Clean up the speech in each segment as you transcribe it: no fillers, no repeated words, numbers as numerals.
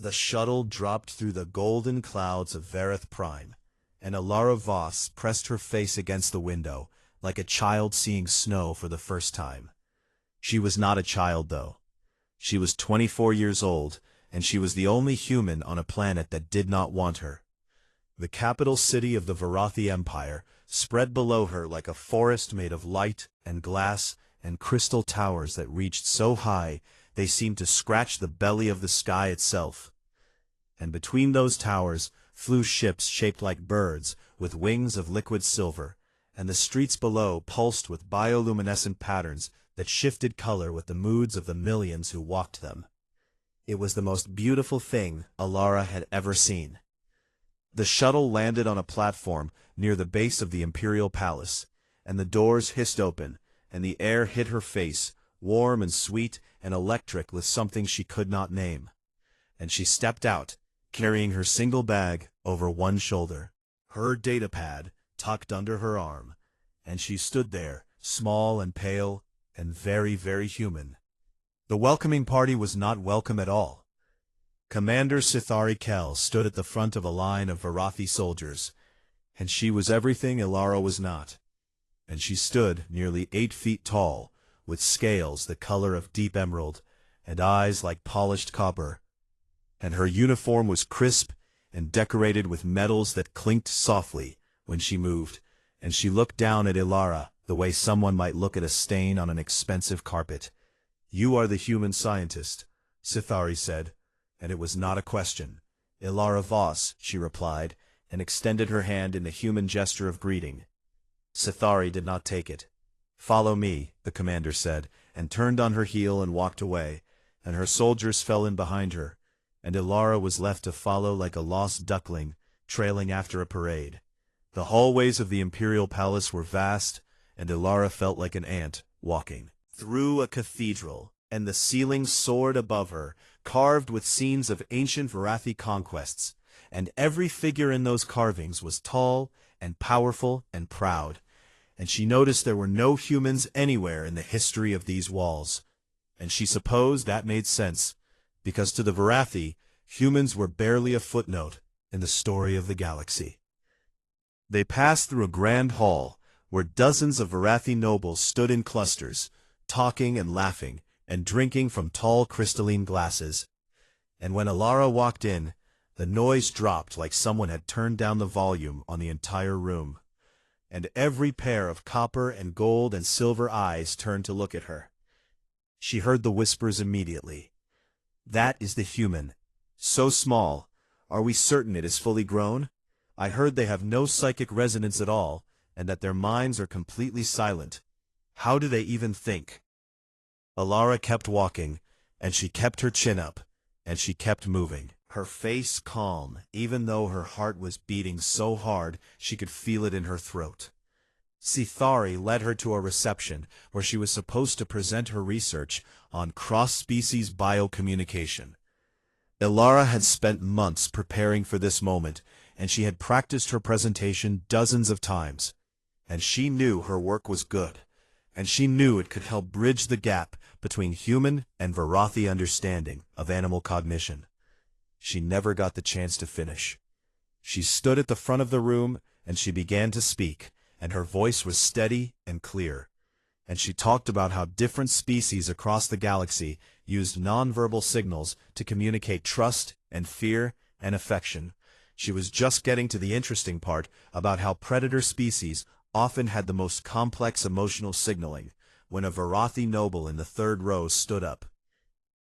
The shuttle dropped through the golden clouds of Vareth Prime, and Alara Voss pressed her face against the window, like a child seeing snow for the first time. She was not a child, though. She was 24 years old, and she was the only human on a planet that did not want her. The capital city of the Varathi Empire spread below her like a forest made of light and glass and crystal towers that reached so high they seemed to scratch the belly of the sky itself. And between those towers flew ships shaped like birds with wings of liquid silver, and the streets below pulsed with bioluminescent patterns that shifted color with the moods of the millions who walked them. It was the most beautiful thing Alara had ever seen. The shuttle landed on a platform near the base of the Imperial Palace, and the doors hissed open, and the air hit her face, warm and sweet and electric with something she could not name. And she stepped out, carrying her single bag over one shoulder, her datapad tucked under her arm, and she stood there, small and pale and very, very human. The welcoming party was not welcome at all. Commander Sithari Kel stood at the front of a line of Varathi soldiers, and she was everything Alara was not. And she stood nearly 8 feet tall, with scales the color of deep emerald, and eyes like polished copper. And her uniform was crisp and decorated with metals that clinked softly when she moved, and she looked down at Alara the way someone might look at a stain on an expensive carpet. "You are the human scientist," Sithari said, and it was not a question. "Alara Voss," she replied, and extended her hand in the human gesture of greeting. Sithari did not take it. "Follow me," the commander said, and turned on her heel and walked away, and her soldiers fell in behind her, and Alara was left to follow like a lost duckling, trailing after a parade. The hallways of the Imperial Palace were vast, and Alara felt like an ant walking through a cathedral, and the ceiling soared above her, carved with scenes of ancient Varathi conquests, and every figure in those carvings was tall and powerful and proud, and she noticed there were no humans anywhere in the history of these walls, and she supposed that made sense, because to the Varathi, humans were barely a footnote in the story of the galaxy. They passed through a grand hall, where dozens of Varathi nobles stood in clusters, talking and laughing, and drinking from tall crystalline glasses. And when Alara walked in, the noise dropped like someone had turned down the volume on the entire room, and every pair of copper and gold and silver eyes turned to look at her. She heard the whispers immediately. "That is the human. So small. Are we certain it is fully grown? I heard they have no psychic resonance at all, and that their minds are completely silent. How do they even think?" Alara kept walking, and she kept her chin up, and she kept moving, her face calm, even though her heart was beating so hard she could feel it in her throat. Sithari led her to a reception where she was supposed to present her research on cross-species biocommunication. Alara had spent months preparing for this moment, and she had practiced her presentation dozens of times. And she knew her work was good, and she knew it could help bridge the gap between human and Varathi understanding of animal cognition. She never got the chance to finish. She stood at the front of the room, and she began to speak, and her voice was steady and clear. And she talked about how different species across the galaxy used nonverbal signals to communicate trust and fear and affection. She was just getting to the interesting part about how predator species often had the most complex emotional signaling, when a Varathi noble in the third row stood up.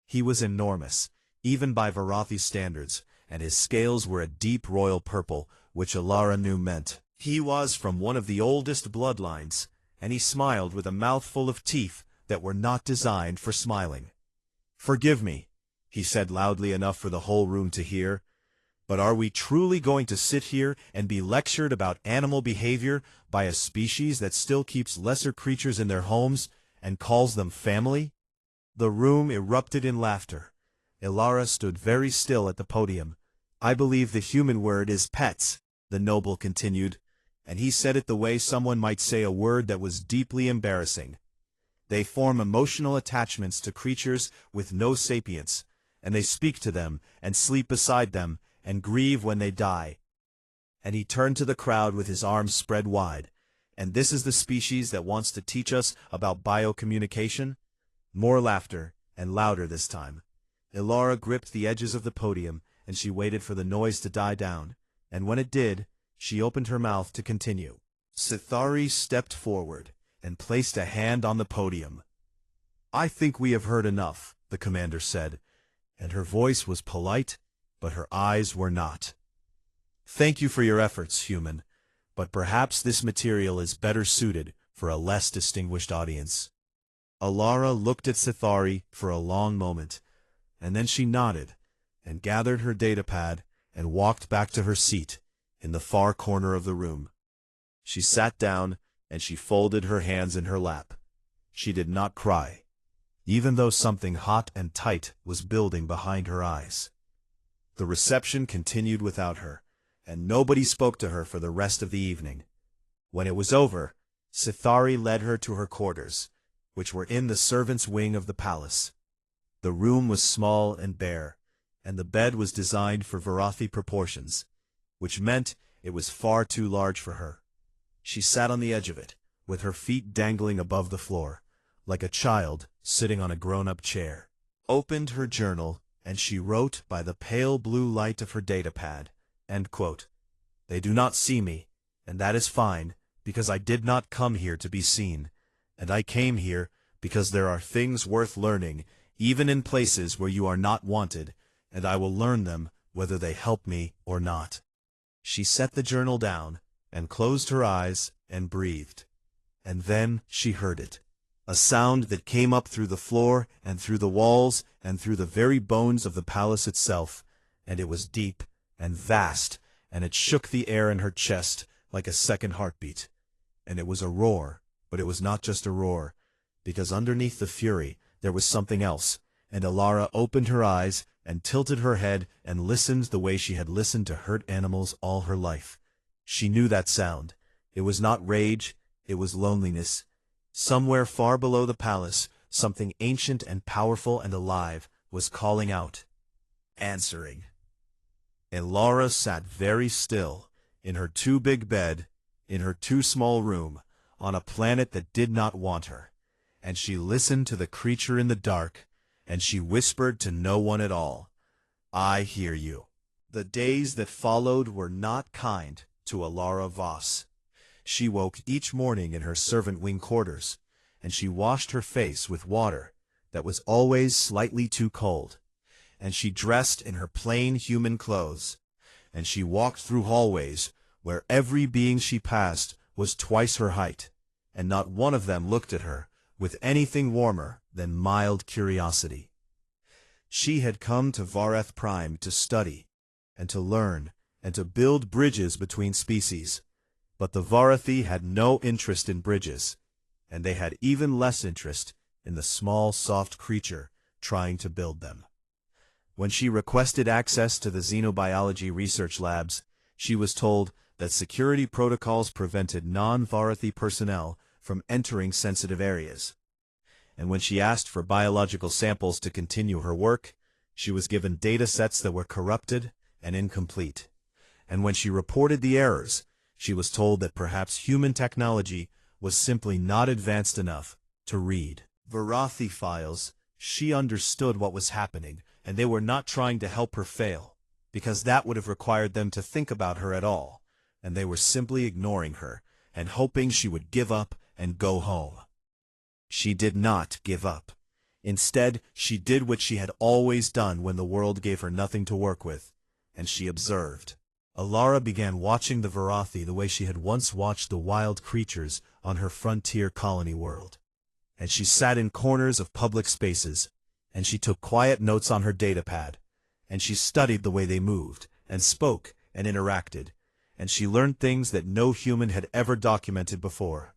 He was enormous, even by Varathi standards, and his scales were a deep royal purple, which Alara knew meant he was from one of the oldest bloodlines, and he smiled with a mouthful of teeth that were not designed for smiling. "Forgive me," he said loudly enough for the whole room to hear, "but are we truly going to sit here and be lectured about animal behavior by a species that still keeps lesser creatures in their homes and calls them family?" The room erupted in laughter. Alara stood very still at the podium. "I believe the human word is pets," the noble continued, and he said it the way someone might say a word that was deeply embarrassing. "They form emotional attachments to creatures with no sapience, and they speak to them, and sleep beside them, and grieve when they die." And he turned to the crowd with his arms spread wide. "And this is the species that wants to teach us about biocommunication?" More laughter, and louder this time. Ilara gripped the edges of the podium, and she waited for the noise to die down, and when it did, she opened her mouth to continue. Sithari stepped forward, and placed a hand on the podium. "I think we have heard enough," the commander said, and her voice was polite, but her eyes were not. "Thank you for your efforts, human, but perhaps this material is better suited for a less distinguished audience." Ilara looked at Sithari for a long moment, and then she nodded, and gathered her datapad, and walked back to her seat in the far corner of the room. She sat down, and she folded her hands in her lap. She did not cry, even though something hot and tight was building behind her eyes. The reception continued without her, and nobody spoke to her for the rest of the evening. When it was over, Sithari led her to her quarters, which were in the servants' wing of the palace. The room was small and bare, and the bed was designed for Varathi proportions, which meant it was far too large for her. She sat on the edge of it, with her feet dangling above the floor, like a child sitting on a grown-up chair. Opened her journal, and she wrote by the pale blue light of her datapad, end quote. "They do not see me, and that is fine, because I did not come here to be seen, and I came here because there are things worth learning, even in places where you are not wanted, and I will learn them whether they help me or not." She set the journal down, and closed her eyes, and breathed. And then she heard it. A sound that came up through the floor, and through the walls, and through the very bones of the palace itself, and it was deep, and vast, and it shook the air in her chest like a second heartbeat. And it was a roar, but it was not just a roar, because underneath the fury there was something else, and Ilara opened her eyes, and tilted her head, and listened the way she had listened to hurt animals all her life. She knew that sound. It was not rage, it was loneliness. Somewhere far below the palace, something ancient and powerful and alive was calling out, answering. Ilara sat very still, in her too big bed, in her too small room, on a planet that did not want her, and she listened to the creature in the dark, and she whispered to no one at all, "I hear you." The days that followed were not kind to Ilara Voss. She woke each morning in her servant wing quarters, and she washed her face with water that was always slightly too cold, and she dressed in her plain human clothes, and she walked through hallways where every being she passed was twice her height, and not one of them looked at her with anything warmer than mild curiosity. She had come to Vareth Prime to study, and to learn, and to build bridges between species. But the Varathi had no interest in bridges, and they had even less interest in the small, soft creature trying to build them. When she requested access to the xenobiology research labs, she was told that security protocols prevented non-Varathi personnel from entering sensitive areas. And when she asked for biological samples to continue her work, she was given data sets that were corrupted and incomplete. And when she reported the errors, she was told that perhaps human technology was simply not advanced enough to read Varathi files. She understood what was happening, and they were not trying to help her fail, because that would have required them to think about her at all, and they were simply ignoring her and hoping she would give up and go home. She did not give up. Instead, she did what she had always done when the world gave her nothing to work with, and she observed. Ilara began watching the Varathi the way she had once watched the wild creatures on her frontier colony world. And she sat in corners of public spaces, and she took quiet notes on her datapad, and she studied the way they moved, and spoke, and interacted, and she learned things that no human had ever documented before.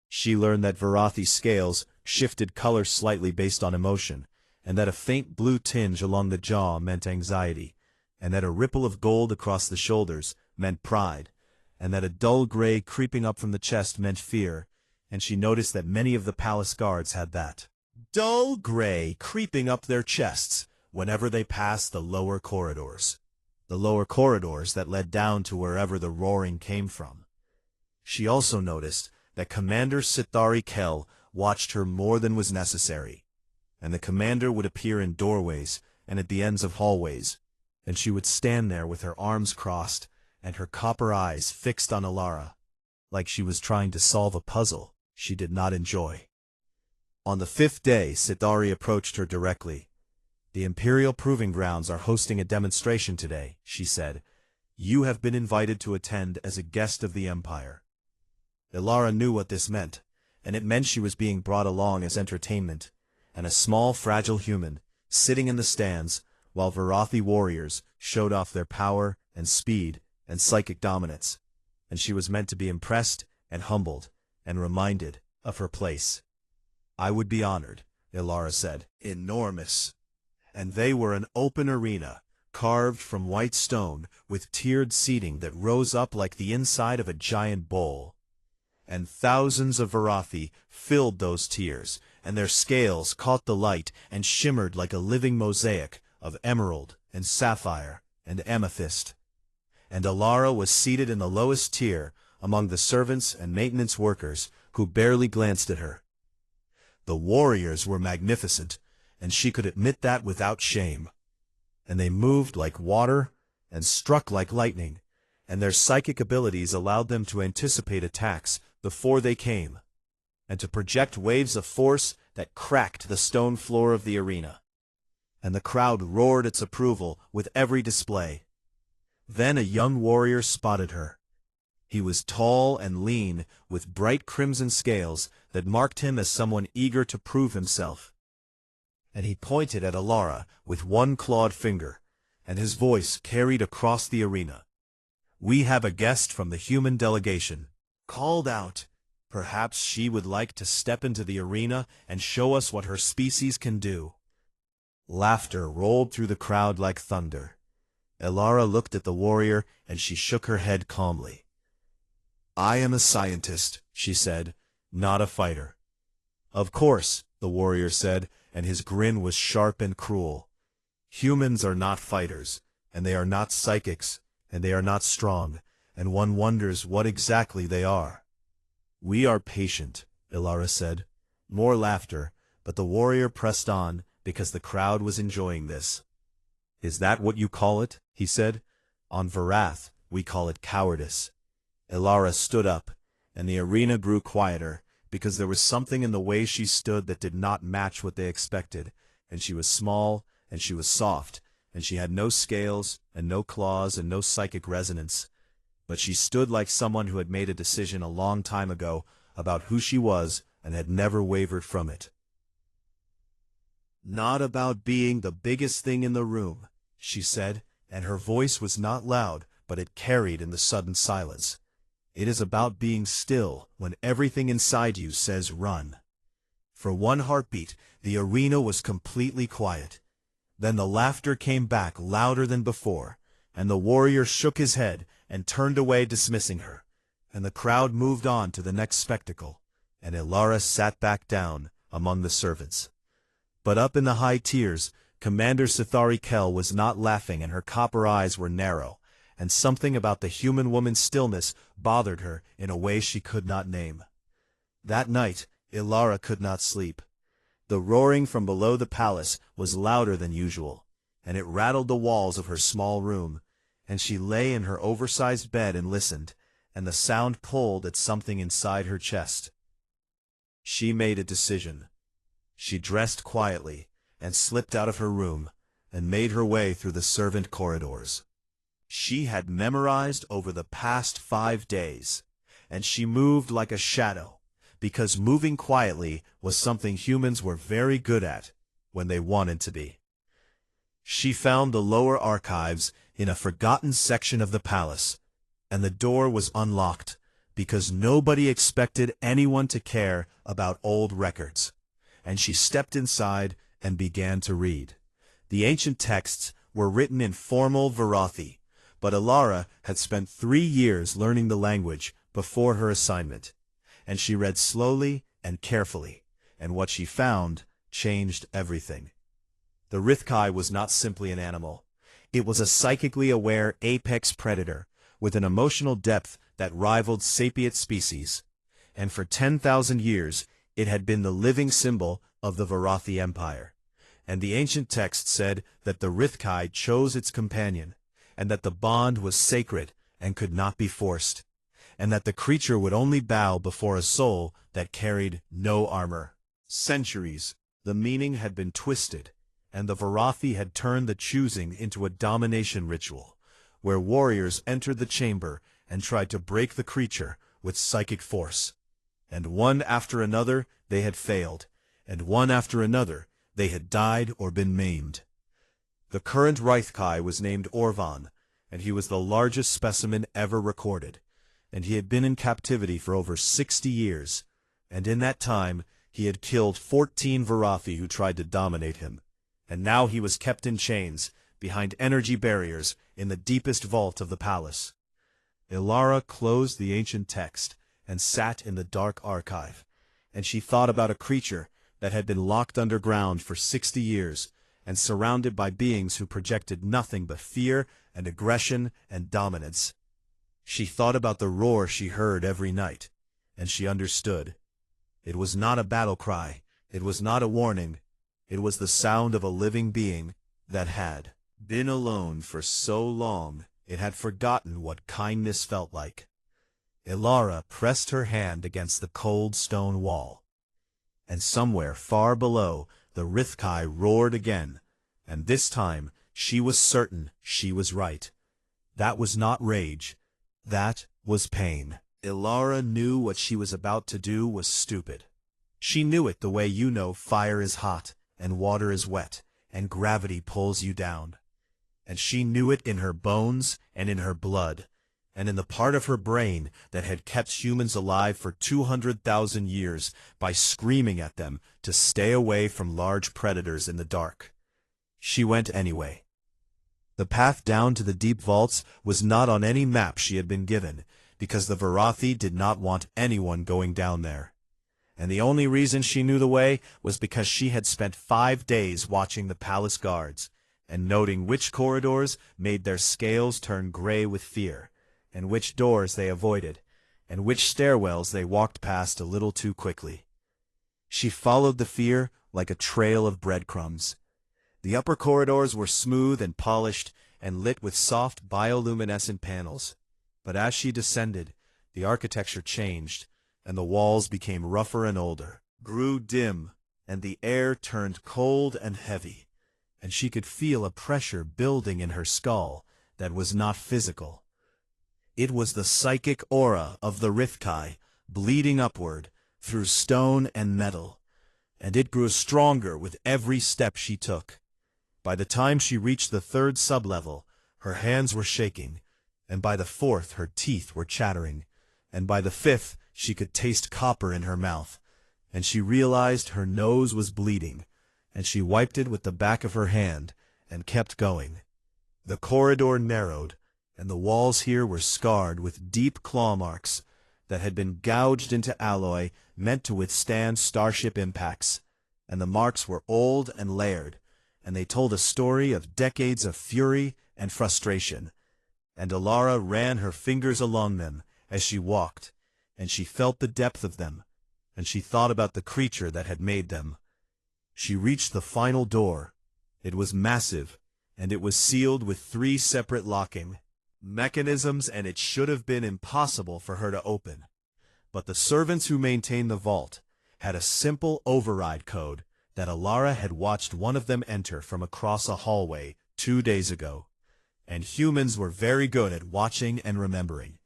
She learned that Varathi scales shifted color slightly based on emotion, and that a faint blue tinge along the jaw meant anxiety, and that a ripple of gold across the shoulders meant pride, and that a dull gray creeping up from the chest meant fear, and she noticed that many of the palace guards had that dull gray creeping up their chests whenever they passed the lower corridors. The lower corridors that led down to wherever the roaring came from. She also noticed that Commander Sithari Kel watched her more than was necessary, and the commander would appear in doorways and at the ends of hallways, and she would stand there with her arms crossed and her copper eyes fixed on Alara, like she was trying to solve a puzzle she did not enjoy. On the 5th day, Sithari approached her directly. "The Imperial Proving Grounds are hosting a demonstration today," she said. "You have been invited to attend as a guest of the Empire." Alara knew what this meant, and it meant she was being brought along as entertainment, and a small, fragile human, sitting in the stands, while Varathi warriors showed off their power and speed and psychic dominance, and she was meant to be impressed and humbled and reminded of her place. "I would be honored," Alara said. "Enormous." And they were an open arena, carved from white stone, with tiered seating that rose up like the inside of a giant bowl. And thousands of Varathi filled those tiers, and their scales caught the light and shimmered like a living mosaic of emerald and sapphire and amethyst. And Alara was seated in the lowest tier among the servants and maintenance workers who barely glanced at her. The warriors were magnificent, and she could admit that without shame. And they moved like water and struck like lightning, and their psychic abilities allowed them to anticipate attacks before they came, and to project waves of force that cracked the stone floor of the arena. And the crowd roared its approval with every display. Then a young warrior spotted her. He was tall and lean, with bright crimson scales that marked him as someone eager to prove himself. And he pointed at Alara with one clawed finger, and his voice carried across the arena. "We have a guest from the human delegation, called out. Perhaps she would like to step into the arena and show us what her species can do." Laughter rolled through the crowd like thunder. Alara looked at the warrior, and she shook her head calmly. "I am a scientist," she said, "not a fighter." "Of course," the warrior said, and his grin was sharp and cruel. "Humans are not fighters, and they are not psychics, and they are not strong, and one wonders what exactly they are." "We are patient," Alara said. More laughter, but the warrior pressed on because the crowd was enjoying this. "Is that what you call it?" he said. "On Varath, we call it cowardice." Alara stood up, and the arena grew quieter, because there was something in the way she stood that did not match what they expected, and she was small, and she was soft, and she had no scales, and no claws, and no psychic resonance. But she stood like someone who had made a decision a long time ago about who she was and had never wavered from it. "Not about being the biggest thing in the room," she said, and her voice was not loud, but it carried in the sudden silence. "It is about being still when everything inside you says run." For one heartbeat, the arena was completely quiet. Then the laughter came back louder than before, and the warrior shook his head and turned away, dismissing her, and the crowd moved on to the next spectacle, and Alara sat back down among the servants. But up in the high tiers, Commander Sithari Kel was not laughing, and her copper eyes were narrow, and something about the human woman's stillness bothered her in a way she could not name. That night, Alara could not sleep. The roaring from below the palace was louder than usual, and it rattled the walls of her small room, and she lay in her oversized bed and listened, and the sound pulled at something inside her chest. She made a decision. She dressed quietly, and slipped out of her room, and made her way through the servant corridors. She had memorized over the past 5 days, and she moved like a shadow, because moving quietly was something humans were very good at when they wanted to be. She found the lower archives in a forgotten section of the palace, and the door was unlocked, because nobody expected anyone to care about old records. And she stepped inside and began to read. The ancient texts were written in formal Varathi, but Alara had spent 3 years learning the language before her assignment, and she read slowly and carefully, and what she found changed everything. The Rithkai was not simply an animal. It was a psychically aware apex predator, with an emotional depth that rivaled sapient species. And for 10,000 years, it had been the living symbol of the Varathi Empire. And the ancient text said that the Rithkai chose its companion, and that the bond was sacred and could not be forced, and that the creature would only bow before a soul that carried no armor. Centuries, the meaning had been twisted, and the Varathi had turned the choosing into a domination ritual, where warriors entered the chamber and tried to break the creature with psychic force. And one after another they had failed, and one after another they had died or been maimed. The current Rithkai was named Orvan, and he was the largest specimen ever recorded, and he had been in captivity for over 60 years, and in that time he had killed 14 Varathi who tried to dominate him, and now he was kept in chains behind energy barriers in the deepest vault of the palace. Ilara closed the ancient text and sat in the dark archive, and she thought about a creature that had been locked underground for 60 years and surrounded by beings who projected nothing but fear and aggression and dominance. She thought about the roar she heard every night, and she understood. It was not a battle cry, it was not a warning, it was the sound of a living being that had been alone for so long it had forgotten what kindness felt like. Ilara pressed her hand against the cold stone wall, and somewhere far below the Rithkai roared again, and this time she was certain she was right. That was not rage, that was pain. Ilara knew what she was about to do was stupid. She knew it the way you know fire is hot, and water is wet, and gravity pulls you down. And she knew it in her bones and in her blood, and in the part of her brain that had kept humans alive for 200,000 years by screaming at them to stay away from large predators in the dark. She went anyway. The path down to the deep vaults was not on any map she had been given, because the Varathi did not want anyone going down there. And the only reason she knew the way was because she had spent 5 days watching the palace guards, and noting which corridors made their scales turn gray with fear, and which doors they avoided, and which stairwells they walked past a little too quickly. She followed the fear like a trail of breadcrumbs. The upper corridors were smooth and polished and lit with soft bioluminescent panels, but as she descended, the architecture changed, and the walls became rougher and older, grew dim, and the air turned cold and heavy, and she could feel a pressure building in her skull that was not physical. It was the psychic aura of the Rithkai, bleeding upward, through stone and metal, and it grew stronger with every step she took. By the time she reached the 3rd sublevel, her hands were shaking, and by the 4th her teeth were chattering, and by the 5th she could taste copper in her mouth, and she realized her nose was bleeding, and she wiped it with the back of her hand and kept going. The corridor narrowed, and the walls here were scarred with deep claw marks that had been gouged into alloy meant to withstand starship impacts, and the marks were old and layered, and they told a story of decades of fury and frustration. And Ilara ran her fingers along them as she walked, and she felt the depth of them, and she thought about the creature that had made them. She reached the final door. It was massive, and it was sealed with 3 separate locking mechanisms, and it should have been impossible for her to open. But the servants who maintained the vault had a simple override code that Ilara had watched one of them enter from across a hallway 2 days ago, and humans were very good at watching and remembering.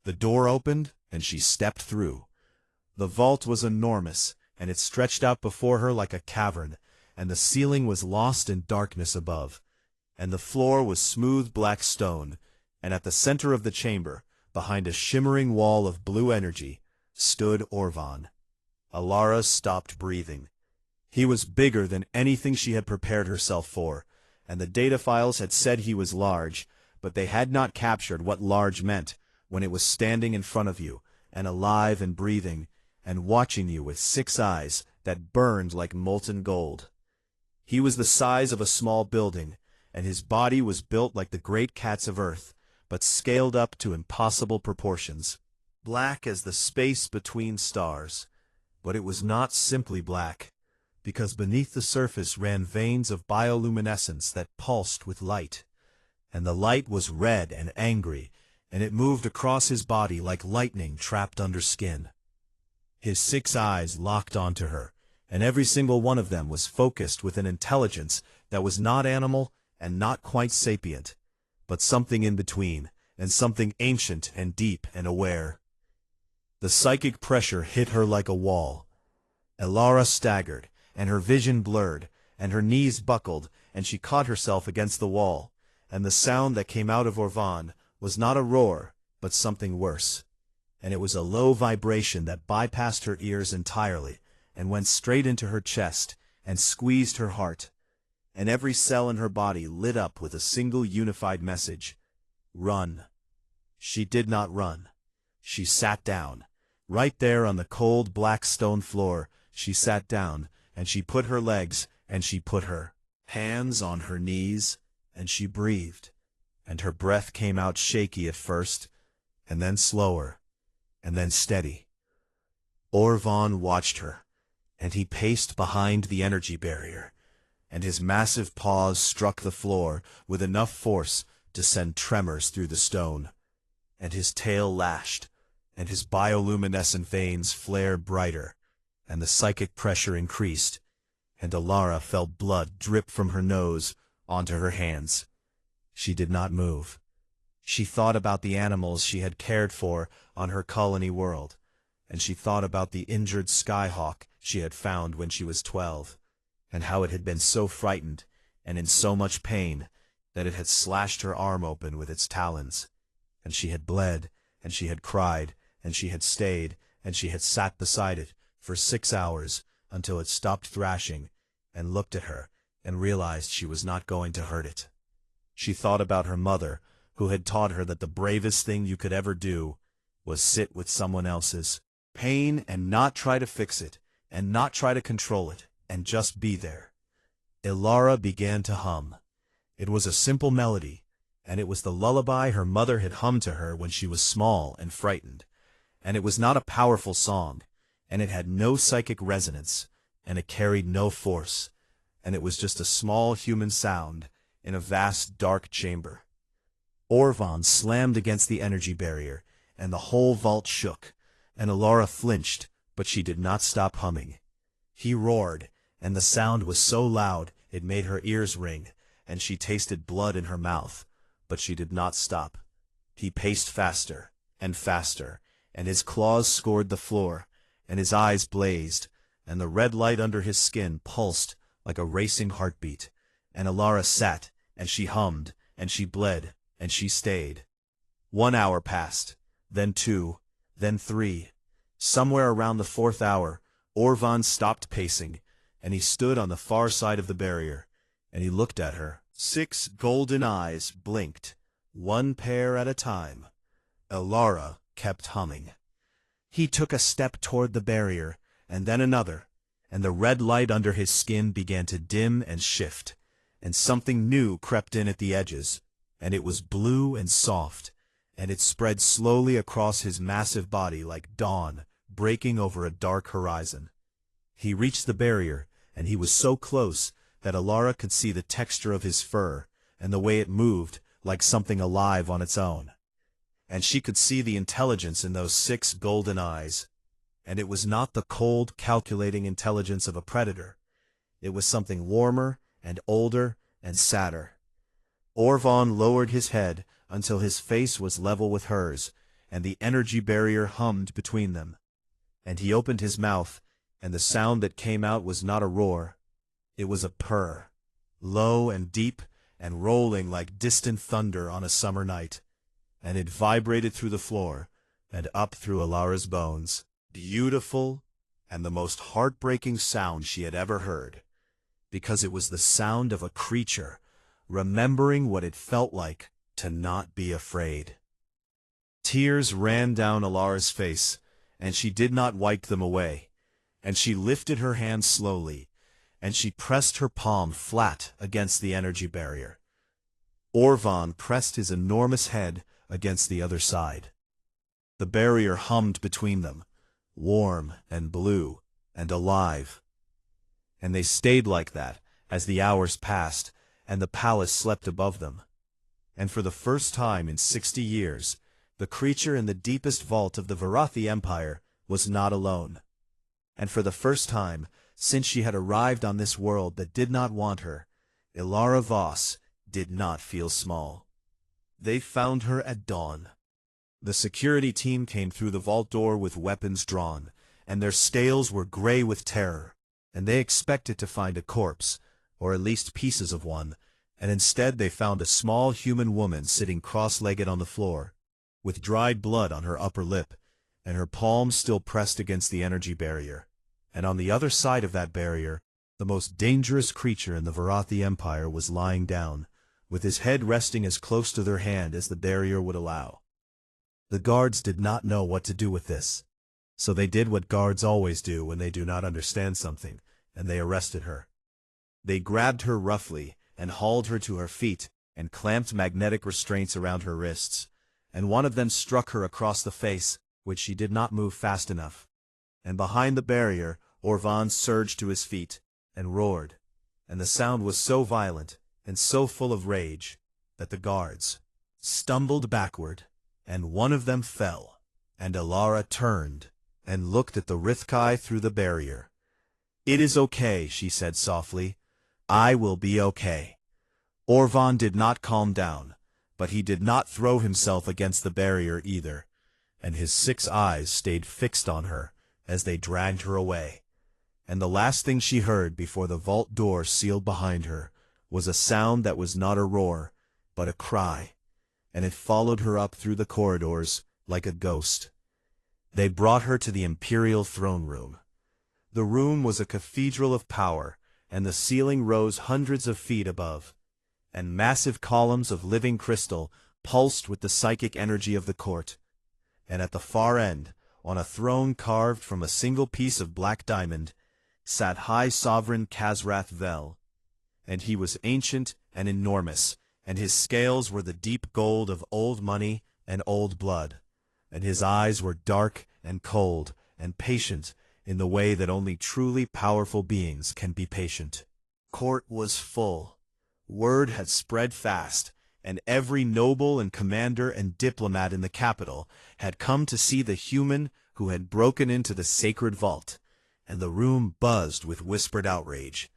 The door opened, and she stepped through. The vault was enormous, and it stretched out before her like a cavern, and the ceiling was lost in darkness above, and the floor was smooth black stone, and at the center of the chamber, behind a shimmering wall of blue energy, stood Orvan. Ilara stopped breathing. He was bigger than anything she had prepared herself for, and the data files had said he was large, but they had not captured what large meant when it was standing in front of you, and alive and breathing, and watching you with 6 eyes that burned like molten gold. He was the size of a small building, and his body was built like the great cats of Earth, but scaled up to impossible proportions. Black as the space between stars. But it was not simply black, because beneath the surface ran veins of bioluminescence that pulsed with light. And the light was red and angry, and it moved across his body like lightning trapped under skin. His 6 eyes locked onto her, and every single one of them was focused with an intelligence that was not animal and not quite sapient, but something in between, and something ancient and deep and aware. The psychic pressure hit her like a wall. Elara staggered, and her vision blurred, and her knees buckled, and she caught herself against the wall, and the sound that came out of Orvan was not a roar, but something worse. And it was a low vibration that bypassed her ears entirely, and went straight into her chest, and squeezed her heart. And every cell in her body lit up with a single unified message: run. She did not run. She sat down. Right there on the cold black stone floor, she sat down, and she put her legs, and she put her hands on her knees, and she breathed. And her breath came out shaky at first, and then slower, and then steady. Orvan watched her, and he paced behind the energy barrier, and his massive paws struck the floor with enough force to send tremors through the stone. And his tail lashed, and his bioluminescent veins flared brighter, and the psychic pressure increased, and Elara felt blood drip from her nose onto her hands. She did not move. She thought about the animals she had cared for on her colony world, and she thought about the injured skyhawk she had found when she was 12, and how it had been so frightened and in so much pain that it had slashed her arm open with its talons. And she had bled, and she had cried, and she had stayed, and she had sat beside it for 6 hours until it stopped thrashing and looked at her and realized she was not going to hurt it. She thought about her mother, who had taught her that the bravest thing you could ever do was sit with someone else's pain and not try to fix it, and not try to control it, and just be there. Elara began to hum. It was a simple melody, and it was the lullaby her mother had hummed to her when she was small and frightened. And it was not a powerful song, and it had no psychic resonance, and it carried no force, and it was just a small human sound in a vast dark chamber. Orvan slammed against the energy barrier, and the whole vault shook, and Elara flinched, but she did not stop humming. He roared, and the sound was so loud it made her ears ring, and she tasted blood in her mouth, but she did not stop. He paced faster and faster, and his claws scored the floor, and his eyes blazed, and the red light under his skin pulsed like a racing heartbeat. And Elara sat, and she hummed, and she bled, and she stayed. 1 hour passed, then 2, then 3. Somewhere around the 4th hour, Orvan stopped pacing, and he stood on the far side of the barrier, and he looked at her. 6 golden eyes blinked, 1 pair at a time. Elara kept humming. He took a step toward the barrier, and then another, and the red light under his skin began to dim and shift, and something new crept in at the edges, and it was blue and soft, and it spread slowly across his massive body like dawn breaking over a dark horizon. He reached the barrier, and he was so close that Elara could see the texture of his fur, and the way it moved like something alive on its own. And she could see the intelligence in those 6 golden eyes. And it was not the cold, calculating intelligence of a predator. It was something warmer and older and sadder. Orvan lowered his head until his face was level with hers, and the energy barrier hummed between them. And he opened his mouth, and the sound that came out was not a roar. It was a purr, low and deep and rolling like distant thunder on a summer night, and it vibrated through the floor and up through Elara's bones. Beautiful, and the most heartbreaking sound she had ever heard, because it was the sound of a creature remembering what it felt like to not be afraid. Tears ran down Elara's face, and she did not wipe them away, and she lifted her hand slowly, and she pressed her palm flat against the energy barrier. Orvan pressed his enormous head against the other side. The barrier hummed between them, warm and blue and alive. And they stayed like that as the hours passed and the palace slept above them. And for the first time in 60 years, the creature in the deepest vault of the Varathi Empire was not alone. And for the first time, since she had arrived on this world that did not want her, Ilara Voss did not feel small. They found her at dawn. The security team came through the vault door with weapons drawn, and their scales were gray with terror, and they expected to find a corpse, or at least pieces of one, and instead they found a small human woman sitting cross-legged on the floor, with dried blood on her upper lip, and her palms still pressed against the energy barrier. And on the other side of that barrier, the most dangerous creature in the Varathi Empire was lying down, with his head resting as close to their hand as the barrier would allow. The guards did not know what to do with this, so they did what guards always do when they do not understand something, and they arrested her. They grabbed her roughly and hauled her to her feet and clamped magnetic restraints around her wrists, and one of them struck her across the face, which she did not move fast enough. And behind the barrier, Orvan surged to his feet and roared, and the sound was so violent and so full of rage that the guards stumbled backward, and one of them fell, and Ilara turned and looked at the Rithkai through the barrier. "It is okay," she said softly. "I will be okay." Orvan did not calm down, but he did not throw himself against the barrier either, and his 6 eyes stayed fixed on her as they dragged her away. And the last thing she heard before the vault door sealed behind her was a sound that was not a roar, but a cry, and it followed her up through the corridors like a ghost. They brought her to the imperial throne room. The room was a cathedral of power, and the ceiling rose hundreds of feet above, and massive columns of living crystal pulsed with the psychic energy of the court. And at the far end, on a throne carved from a single piece of black diamond, sat High Sovereign Khazrath Vel, and he was ancient and enormous, and his scales were the deep gold of old money and old blood, and his eyes were dark and cold and patient in the way that only truly powerful beings can be patient. Court was full. Word had spread fast, and every noble and commander and diplomat in the capital had come to see the human who had broken into the sacred vault, and the room buzzed with whispered outrage.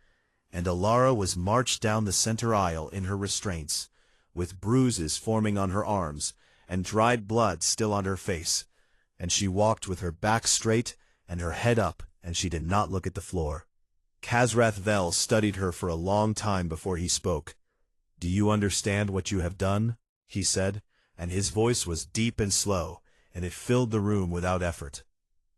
And Ilara was marched down the center aisle in her restraints, with bruises forming on her arms, and dried blood still on her face, and she walked with her back straight and her head up, and she did not look at the floor. Khazrath Vel studied her for a long time before he spoke. "Do you understand what you have done?" he said, and his voice was deep and slow, and it filled the room without effort.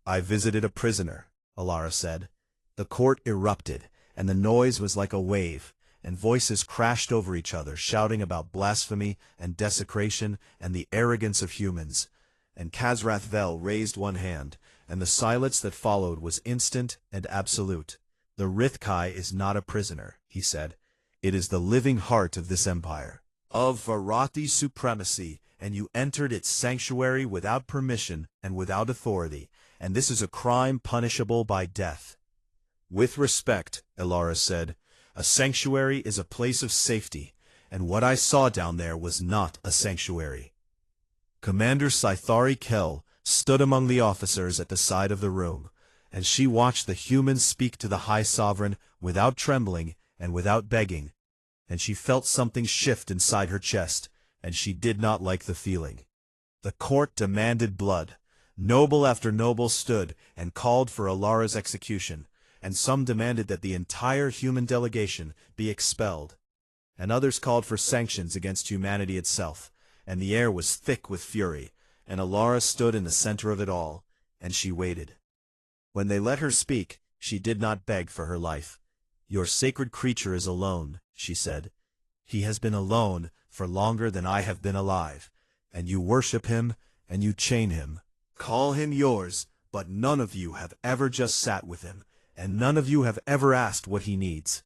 "I visited a prisoner," Ilara said. The court erupted, and the noise was like a wave, and voices crashed over each other, shouting about blasphemy and desecration and the arrogance of humans. And Khazrath Vel raised one hand, and the silence that followed was instant and absolute. "The Rithkai is not a prisoner," he said. "It is the living heart of this empire, of Varathi supremacy, and you entered its sanctuary without permission and without authority, and this is a crime punishable by death." "With respect," Ilara said, "a sanctuary is a place of safety, and what I saw down there was not a sanctuary." Commander Scythari Kel stood among the officers at the side of the room, and she watched the humans speak to the High Sovereign without trembling and without begging, and she felt something shift inside her chest, and she did not like the feeling. The court demanded blood. Noble after noble stood and called for Ilara's execution, and some demanded that the entire human delegation be expelled, and others called for sanctions against humanity itself, and the air was thick with fury, and Ilara stood in the center of it all, and she waited. When they let her speak, she did not beg for her life. "Your sacred creature is alone," she said. "He has been alone for longer than I have been alive, and you worship him, and you chain him. Call him yours, but none of you have ever just sat with him, and none of you have ever asked what he needs.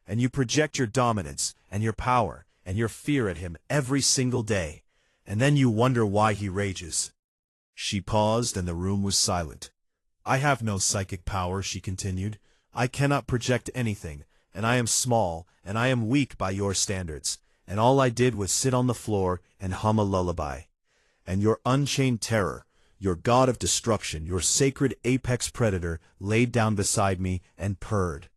And you project your dominance, and your power, and your fear at him every single day, and then you wonder why he rages." She paused, and the room was silent. "I have no psychic power," she continued. "I cannot project anything, and I am small, and I am weak by your standards, and all I did was sit on the floor and hum a lullaby. And your unchained terror, your god of destruction, your sacred apex predator, laid down beside me and purred."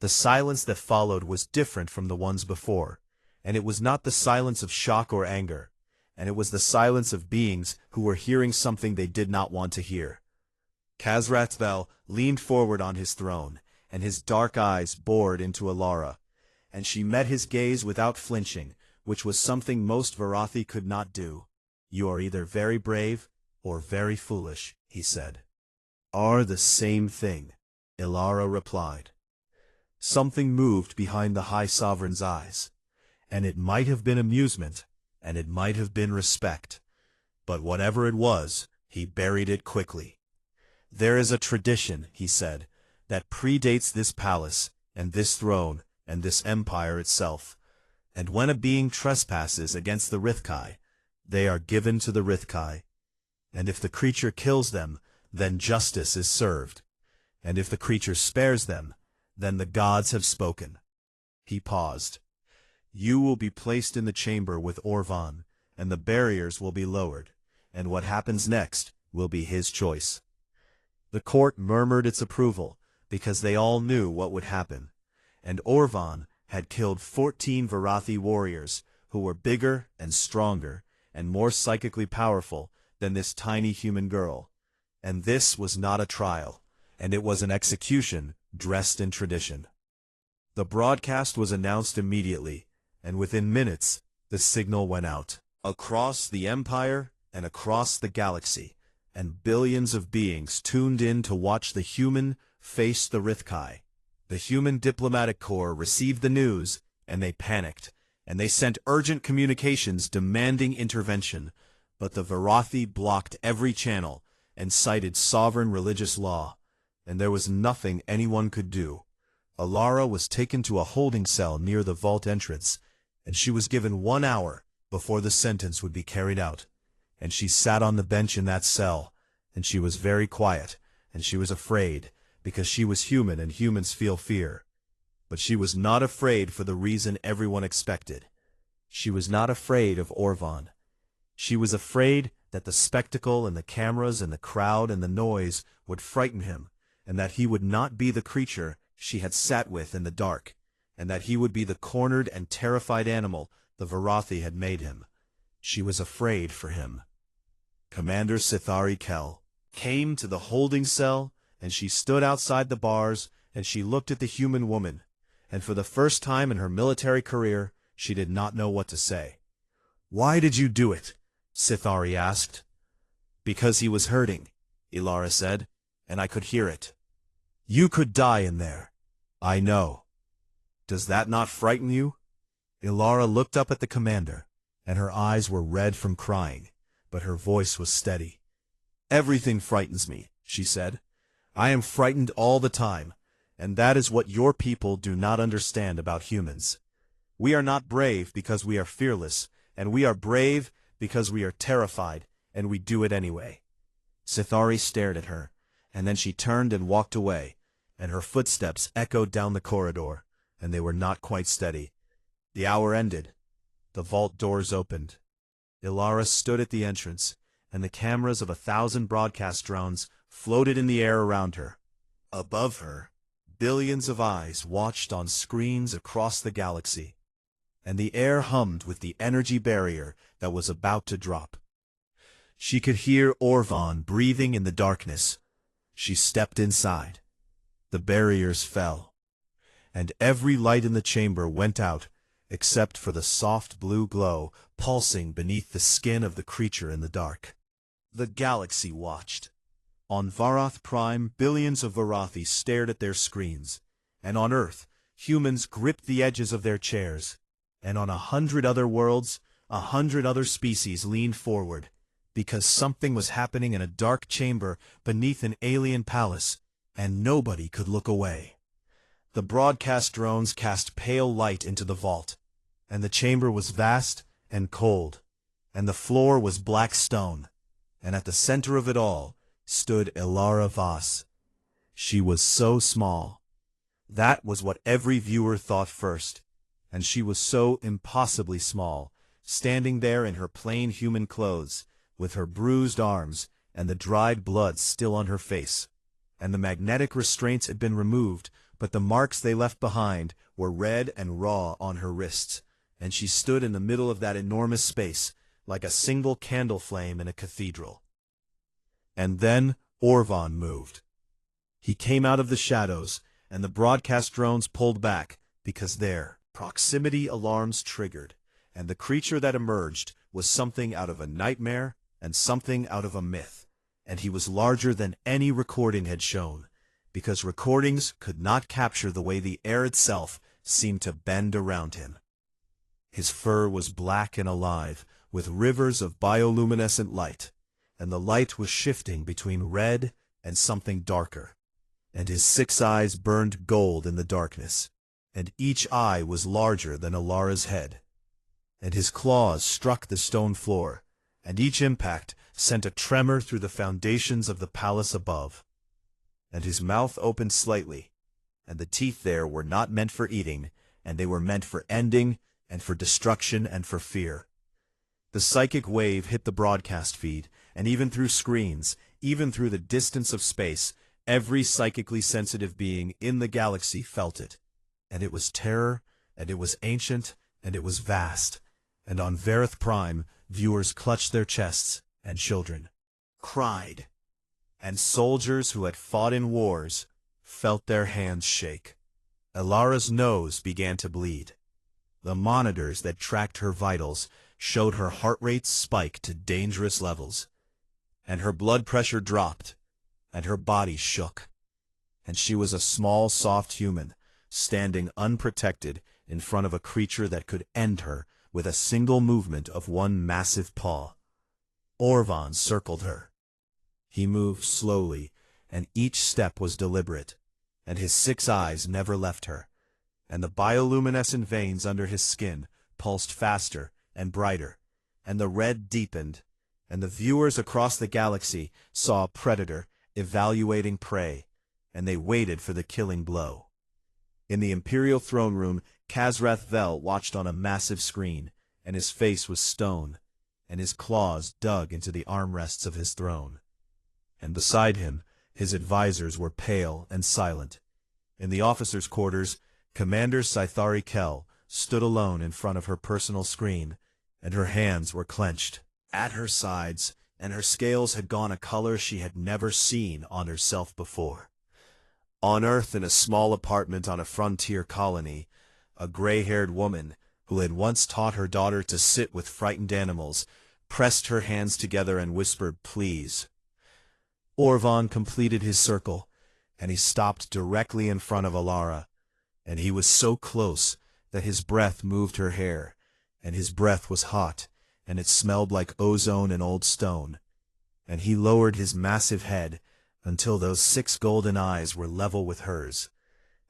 The silence that followed was different from the ones before, and it was not the silence of shock or anger, and it was the silence of beings who were hearing something they did not want to hear. Khazrathvel leaned forward on his throne, and his dark eyes bored into Alara, and she met his gaze without flinching, which was something most Varathi could not do. "You are either very brave or very foolish," he said. "Are the same thing," Alara replied. Something moved behind the High Sovereign's eyes, and it might have been amusement, and it might have been respect. But whatever it was, he buried it quickly. "There is a tradition," he said, "that predates this palace, and this throne, and this empire itself. And when a being trespasses against the Rithkai, they are given to the Rithkai. And if the creature kills them, then justice is served. And if the creature spares them, then the gods have spoken." He paused. "You will be placed in the chamber with Orvan, and the barriers will be lowered, and what happens next will be his choice." The court murmured its approval, because they all knew what would happen, and Orvan had killed 14 Varathi warriors, who were bigger and stronger, and more psychically powerful than this tiny human girl. And this was not a trial, and it was an execution dressed in tradition. The broadcast was announced immediately, and within minutes, the signal went out. Across the empire and across the galaxy, and billions of beings tuned in to watch the human face the Rithkai. The human diplomatic corps received the news, and they panicked, and they sent urgent communications demanding intervention, but the Varathi blocked every channel and cited sovereign religious law, and there was nothing anyone could do. Alara was taken to a holding cell near the vault entrance, and she was given 1 hour before the sentence would be carried out. And she sat on the bench in that cell, and she was very quiet, and she was afraid, because she was human and humans feel fear. But she was not afraid for the reason everyone expected. She was not afraid of Orvan. She was afraid that the spectacle and the cameras and the crowd and the noise would frighten him, and that he would not be the creature she had sat with in the dark, and that he would be the cornered and terrified animal the Varathi had made him. She was afraid for him. Commander Sithari Kel came to the holding cell, and she stood outside the bars, and she looked at the human woman, and for the first time in her military career, she did not know what to say. "Why did you do it?" Sithari asked. "Because he was hurting," Alara said, "and I could hear it." "You could die in there." "I know." "Does that not frighten you?" Alara looked up at the commander, and her eyes were red from crying, but her voice was steady. "Everything frightens me," she said. "I am frightened all the time, and that is what your people do not understand about humans. We are not brave because we are fearless, and we are brave because we are terrified, and we do it anyway." Sithari stared at her, and then she turned and walked away, and her footsteps echoed down the corridor, and they were not quite steady. The hour ended. The vault doors opened. Alara stood at the entrance, and the cameras of 1,000 broadcast drones floated in the air around her. Above her, billions of eyes watched on screens across the galaxy, and the air hummed with the energy barrier that was about to drop. She could hear Orvan breathing in the darkness. She stepped inside. The barriers fell, and every light in the chamber went out, except for the soft blue glow pulsing beneath the skin of the creature in the dark. The galaxy watched. On Varath Prime, billions of Varathi stared at their screens, and on Earth, humans gripped the edges of their chairs, and on 100 other worlds, 100 other species leaned forward, because something was happening in a dark chamber beneath an alien palace, and nobody could look away. The broadcast drones cast pale light into the vault, and the chamber was vast and cold, and the floor was black stone, and at the center of it all stood Elara Voss. She was so small. That was what every viewer thought first, and she was so impossibly small, standing there in her plain human clothes, with her bruised arms and the dried blood still on her face. And the magnetic restraints had been removed, but the marks they left behind were red and raw on her wrists, and she stood in the middle of that enormous space, like a single candle flame in a cathedral. And then Orvan moved. He came out of the shadows, and the broadcast drones pulled back, because their proximity alarms triggered, and the creature that emerged was something out of a nightmare and something out of a myth, and he was larger than any recording had shown, because recordings could not capture the way the air itself seemed to bend around him. His fur was black and alive, with rivers of bioluminescent light, and the light was shifting between red and something darker, and his 6 eyes burned gold in the darkness, and each eye was larger than Elara's head. And his claws struck the stone floor, and each impact sent a tremor through the foundations of the palace above. And his mouth opened slightly, and the teeth there were not meant for eating, and they were meant for ending, and for destruction, and for fear. The psychic wave hit the broadcast feed, and even through screens, even through the distance of space, every psychically sensitive being in the galaxy felt it. And it was terror, and it was ancient, and it was vast. And on Verith Prime, viewers clutched their chests, and children cried. And soldiers who had fought in wars felt their hands shake. Elara's nose began to bleed. The monitors that tracked her vitals showed her heart rate spike to dangerous levels, and her blood pressure dropped, and her body shook. And she was a small, soft human, standing unprotected in front of a creature that could end her with a single movement of one massive paw. Orvan circled her. He moved slowly, and each step was deliberate, and his 6 eyes never left her, and the bioluminescent veins under his skin pulsed faster and brighter, and the red deepened, and the viewers across the galaxy saw a predator evaluating prey, and they waited for the killing blow. In the Imperial throne room, Kazrath Vel watched on a massive screen, and his face was stone, and his claws dug into the armrests of his throne. And beside him, his advisors were pale and silent. In the officers' quarters, Commander Scythari Kell stood alone in front of her personal screen, and her hands were clenched at her sides, and her scales had gone a color she had never seen on herself before. On Earth, in a small apartment on a frontier colony, a gray-haired woman, who had once taught her daughter to sit with frightened animals, pressed her hands together and whispered, "Please." Orvan completed his circle, and he stopped directly in front of Elara, and he was so close that his breath moved her hair, and his breath was hot, and it smelled like ozone and old stone. And he lowered his massive head until those 6 golden eyes were level with hers,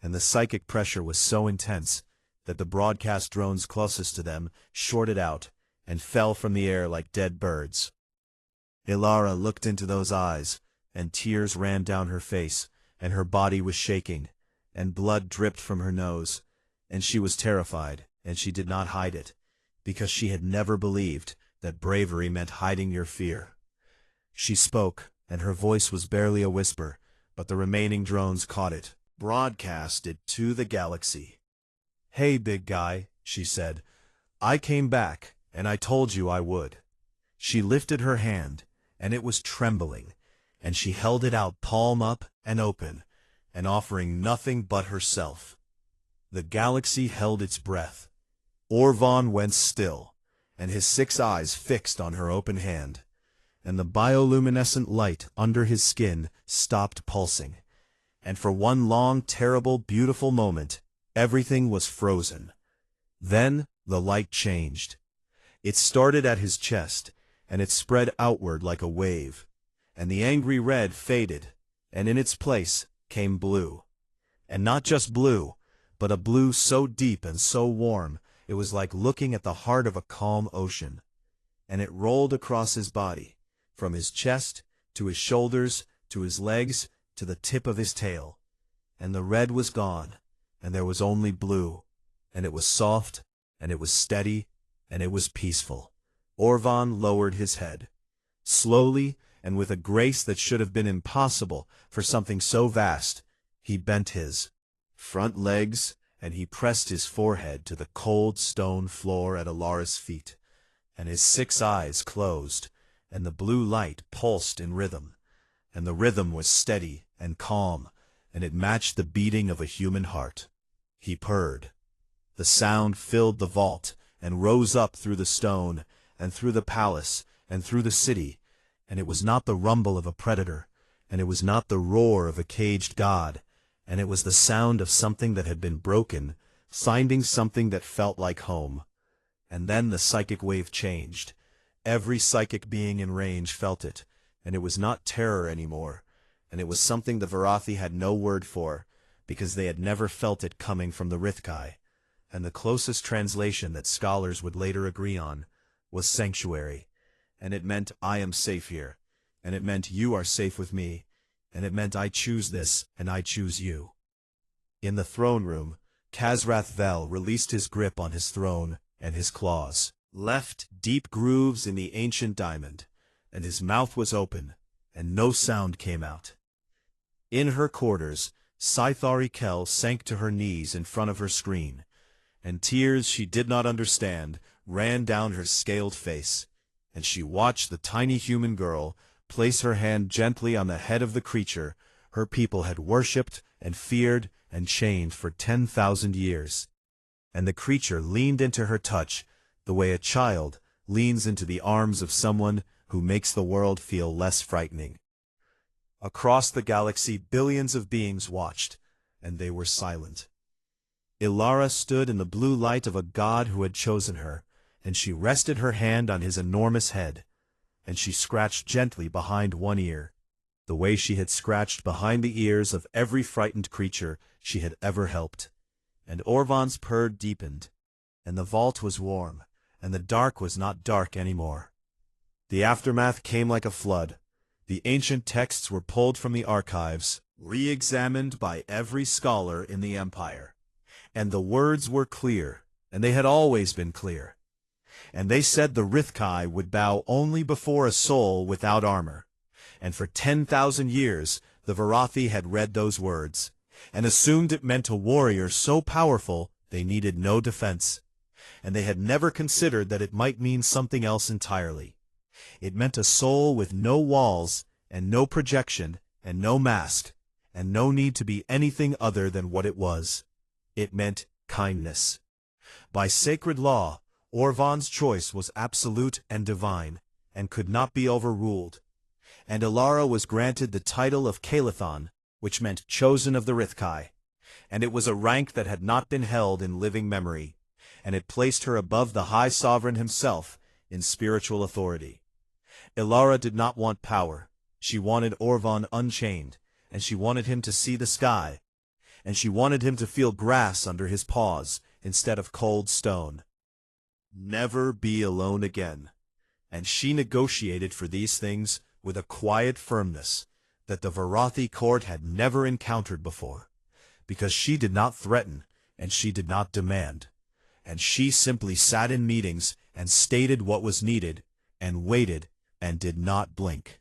and the psychic pressure was so intense that the broadcast drones closest to them shorted out and fell from the air like dead birds. Elara looked into those eyes, and tears ran down her face, and her body was shaking, and blood dripped from her nose, and she was terrified, and she did not hide it, because she had never believed that bravery meant hiding your fear. She spoke, and her voice was barely a whisper, but the remaining drones caught it. "Broadcast it to the galaxy." "Hey, big guy," she said. "I came back, and I told you I would." She lifted her hand, and it was trembling, and she held it out palm up and open, and offering nothing but herself. The galaxy held its breath. Orvan went still, and his 6 eyes fixed on her open hand, and the bioluminescent light under his skin stopped pulsing, and for one long, terrible, beautiful moment, everything was frozen. Then the light changed. It started at his chest, and it spread outward like a wave, and the angry red faded, and in its place came blue. And not just blue, but a blue so deep and so warm, it was like looking at the heart of a calm ocean. And it rolled across his body, from his chest, to his shoulders, to his legs, to the tip of his tail. And the red was gone, and there was only blue, and it was soft, and it was steady, and it was peaceful. Orvan lowered his head. Slowly, and with a grace that should have been impossible for something so vast, he bent his front legs, and he pressed his forehead to the cold stone floor at Alara's feet, and his 6 eyes closed, and the blue light pulsed in rhythm, and the rhythm was steady and calm, and it matched the beating of a human heart. He purred. The sound filled the vault, and rose up through the stone, and through the palace, and through the city, and it was not the rumble of a predator, and it was not the roar of a caged god, and it was the sound of something that had been broken, finding something that felt like home. And then the psychic wave changed. Every psychic being in range felt it, and it was not terror anymore, and it was something the Varathi had no word for, because they had never felt it coming from the Rithkai, and the closest translation that scholars would later agree on was sanctuary, and it meant I am safe here, and it meant you are safe with me, and it meant I choose this, and I choose you. In the throne room, Khazrath Vel released his grip on his throne, and his claws left deep grooves in the ancient diamond, and his mouth was open, and no sound came out. In her quarters, Scythari Kel sank to her knees in front of her screen, and tears she did not understand ran down her scaled face, and she watched the tiny human girl place her hand gently on the head of the creature her people had worshipped and feared and chained for 10,000 years. And the creature leaned into her touch the way a child leans into the arms of someone who makes the world feel less frightening. Across the galaxy, billions of beings watched, and they were silent. Ilara stood in the blue light of a god who had chosen her, and she rested her hand on his enormous head, and she scratched gently behind one ear, the way she had scratched behind the ears of every frightened creature she had ever helped. And Orvan's purr deepened, and the vault was warm, and the dark was not dark anymore. The aftermath came like a flood. The ancient texts were pulled from the archives, re-examined by every scholar in the Empire. And the words were clear, and they had always been clear. And they said the Rithkai would bow only before a soul without armor. And for 10,000 years the Varathi had read those words, and assumed it meant a warrior so powerful they needed no defense. And they had never considered that it might mean something else entirely. It meant a soul with no walls, and no projection, and no mask, and no need to be anything other than what it was. It meant kindness. By sacred law, Orvan's choice was absolute and divine, and could not be overruled. And Ilara was granted the title of Kalathon, which meant chosen of the Rithkai, and it was a rank that had not been held in living memory, and it placed her above the High Sovereign himself in spiritual authority. Ilara did not want power. She wanted Orvan unchained, and she wanted him to see the sky, and she wanted him to feel grass under his paws instead of cold stone. Never be alone again. And she negotiated for these things with a quiet firmness that the Varathi court had never encountered before, because she did not threaten and she did not demand, and she simply sat in meetings and stated what was needed, and waited and did not blink.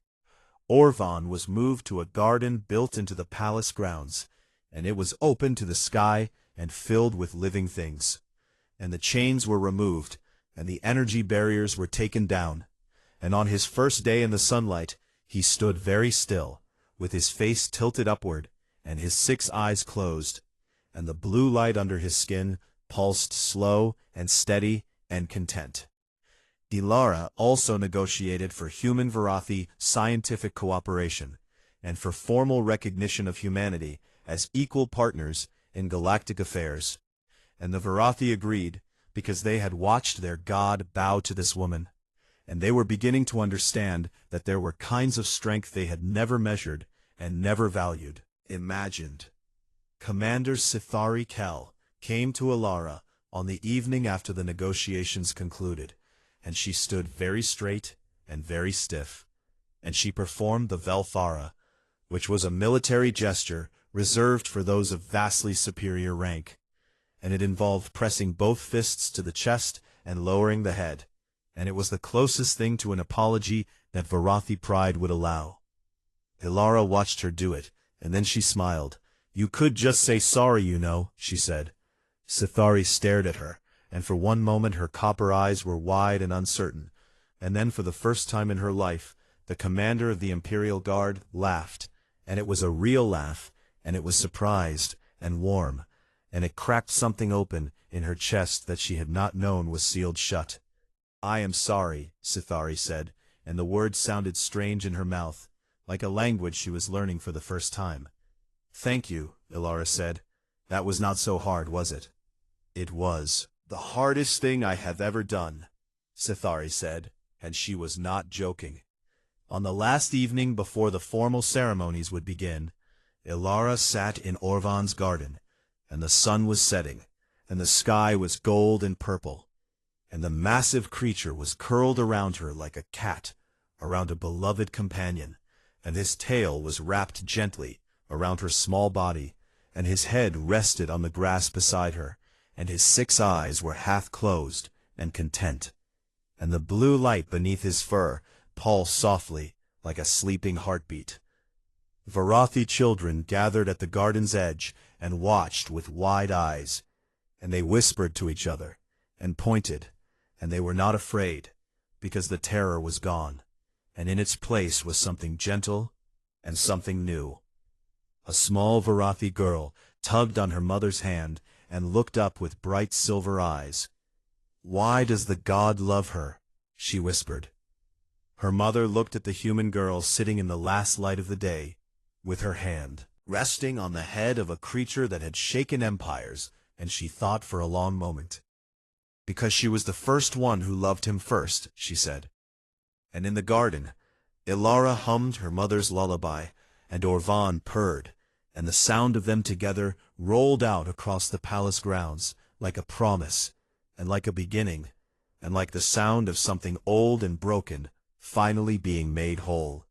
Orvan was moved to a garden built into the palace grounds, and it was open to the sky and filled with living things. And the chains were removed, and the energy barriers were taken down. And on his first day in the sunlight, he stood very still, with his face tilted upward, and his 6 eyes closed, and the blue light under his skin pulsed slow and steady and content. Ilara also negotiated for human Varathi scientific cooperation, and for formal recognition of humanity as equal partners in galactic affairs. And the Varathi agreed, because they had watched their god bow to this woman, and they were beginning to understand that there were kinds of strength they had never measured and never valued. imagined. Commander Sithari Kel came to Alara on the evening after the negotiations concluded, and she stood very straight and very stiff, and she performed the Velthara, which was a military gesture reserved for those of vastly superior rank, and it involved pressing both fists to the chest and lowering the head, and it was the closest thing to an apology that Varathi pride would allow. Ilara watched her do it, and then she smiled. "You could just say sorry, you know," she said. Sithari stared at her, and for one moment her copper eyes were wide and uncertain, and then for the first time in her life, the commander of the Imperial Guard laughed, and it was a real laugh, and it was surprised and warm, and it cracked something open in her chest that she had not known was sealed shut. "I am sorry," Sithari said, and the words sounded strange in her mouth, like a language she was learning for the first time. "Thank you," Ilara said. "That was not so hard, was it?" "It was the hardest thing I have ever done," Sithari said, and she was not joking. On the last evening before the formal ceremonies would begin, Ilara sat in Orvan's garden, and the sun was setting, and the sky was gold and purple, and the massive creature was curled around her like a cat around a beloved companion, and his tail was wrapped gently around her small body, and his head rested on the grass beside her, and his 6 eyes were half closed and content, and the blue light beneath his fur pulsed softly like a sleeping heartbeat. Varathi children gathered at the garden's edge and watched with wide eyes, and they whispered to each other, and pointed, and they were not afraid, because the terror was gone, and in its place was something gentle and something new. A small Varathi girl tugged on her mother's hand and looked up with bright silver eyes. "Why does the god love her?" she whispered. Her mother looked at the human girl sitting in the last light of the day, with her hand resting on the head of a creature that had shaken empires, and she thought for a long moment. "Because she was the first one who loved him first," she said. And in the garden, Ilara hummed her mother's lullaby, and Orvan purred, and the sound of them together rolled out across the palace grounds, like a promise, and like a beginning, and like the sound of something old and broken finally being made whole.